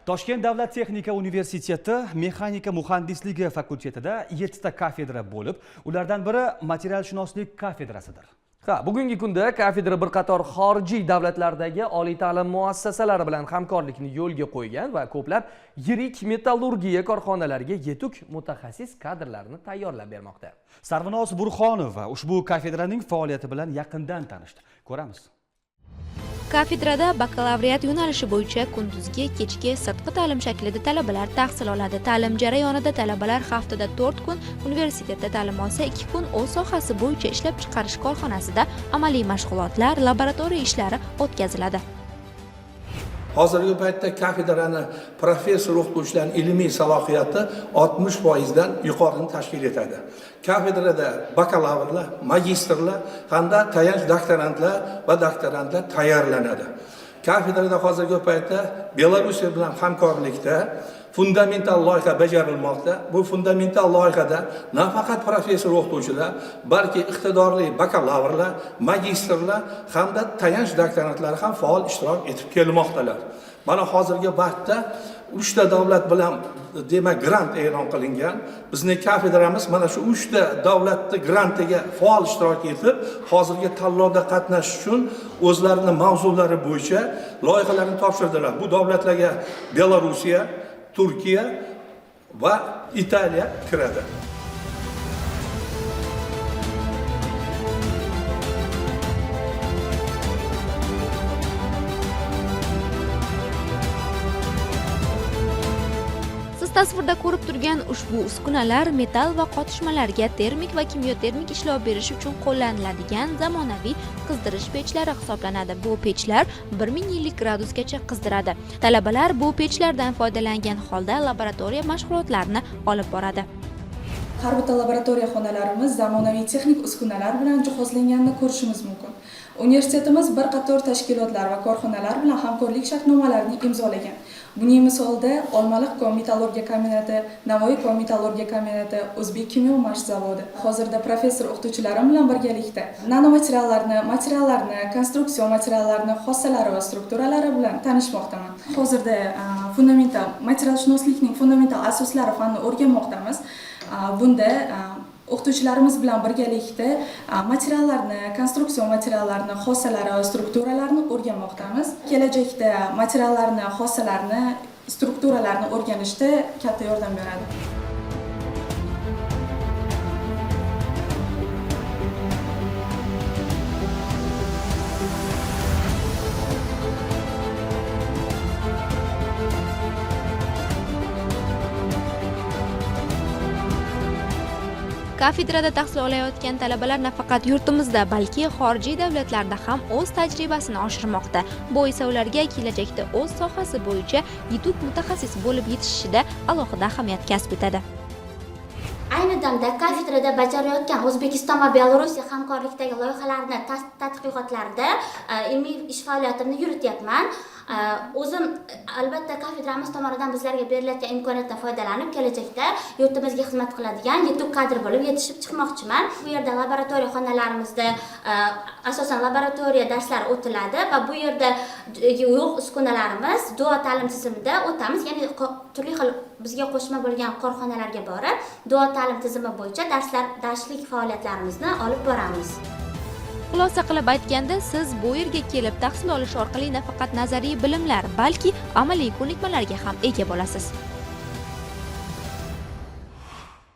Toshkent davlat texnika universiteti mexanika muhandisligi fakultetida 7 ta kafedra bo'lib, ulardan biri materialshunoslik kafedrasidir. Bugungi kunda kafedra bir qator xorijiy davlatlardagi oliy ta'lim muassasalari bilan hamkorlikni yo'lga qo'ygan va ko'plab yirik metallurgiya korxonalariga yetuk mutaxassis kadrlarni tayyorlab bermoqda. Sarvinoz Burxonova ushbu kafedraning faoliyati bilan yaqindan tanishdi. Ko'ramiz. Kafedrada bakalavriat yo'nalishi bo'yicha kunduzgi, kechki, sirtqi ta'lim shaklida talabalar tahsil oladi. Ta'lim jarayonida talabalar haftada 4 kun universitetda ta'lim olsa, 2 kun o'z sohasi bo'yicha ishlab chiqarish korxonasida amaliy mashg'ulotlar, laboratoriya ishlari o'tkaziladi. Hozirgi paytda kafedrani professor o'qituvchilarning ilmiy salohiyati 60% dan yuqorini tashkil etadi. Kafedrada bakalavrlar, magistrlar hamda tayanch doktorantlar va doktorantlar tayyorlanadi. Kafedrada hozirgi paytda Belorussiya bilan hamkorlikda fundamental loyiha bajarilmoqda. Bu fundamental loyihada nafaqat professor o'qituvchilar, balki iqtidorli bakalavrlar, magistrlar hamda tayanch doktorantlar ham faol ishtirok etib kelmoqdalar. Mana hozirgi vaqtda 3 ta davlat bilan demak grant e'lon qilingan. Bizning kafedramiz mana shu 3 ta davlatning grantiga faol ishtirok etib, hozirgi tanlovda qatnashish uchun o'zlarining mavzulari bo'yicha loyihalarni topshirdilar. Bu davlatlarga Belorussiya, Turkiya va Italiya kiradi. Tasvirda ko'rib turgan ushbu uskunalar metall va qotishmalarga termik va kimyotermik ishlov berish uchun qo'llaniladigan zamonaviy qizdirish pechlari hisoblanadi. Bu pechlar 1050 gradusgacha qizdiradi. Talabalar bu pechlardan foydalangan holda laboratoriya mashg'ulotlarini olib boradi. Har bitta laboratoriya xonalarimiz zamonaviy texnik uskunalar bilan jihozlanganini ko'rishimiz mumkin. Universitetimiz bir qator tashkilotlar va korxonalar bilan hamkorlik shartnomalarini imzolagan. Buning misolida Olmaliq kon-metallurgiya kombinati, Navoiy kon-metallurgiya kombinati, O'zbek kimyo mash zavodi. Hozirda professor o'qituvchilarim bilan birgalikda materiallarni, konstruksiya materiallarini xossalari va strukturalari bilan tanishmoqdaman. Hozirda fundamental materialshunoslikning fundamental asoslari fanini o'rganmoqdamiz. Bunda o'qituvchilarimiz bilan birgalikda materiallarni, konstruksiya materiallarini, xossalari va strukturalarini o'rganmoqdamiz. Kelajakda materiallarni, xossalarini, strukturalarini o'rganishda katta yordam beradi. Kafedrada tahsil olayotgan talabalar nafaqat yurtimizda, balki xorijiy davlatlarda ham o'z tajribasini oshirmoqda. Bu esa ularga kelajakda o'z sohasi bo'yicha yetuk mutaxassis bo'lib yetishishida alohida ahamiyat kasb etadi. Ayni damda kafedrada bajarayotgan O'zbekiston va Belorussiya hamkorlikdagi loyihalarni tadqiqotlarida ilmiy ish faoliyatimni yurityapman. O'zim albatta kafedramiz tomonidan bizlarga berilayotgan imkoniyatdan foydalanib, kelajakda yurtimizga xizmat qiladigan yetuk kadr bo'lib yetishib chiqmoqchiman. Bu yerda laboratoriya xonalarimizda asosan laboratoriya darslari o'tiladi va bu yerda yo'q uskunalarimiz duo ta'lim tizimida o'tamiz. Ya'ni turli xil bizga qo'shma bo'lgan korxonalarga borib, duo ta'lim tizimi bo'yicha darslik faoliyatlarimizni olib boramiz. Xulosa qilib aytganda, siz bu yerga kelib tahsil olish orqali nafaqat nazariy bilimlar, balki amaliy ko'nikmalarga ham ega bo'lasiz.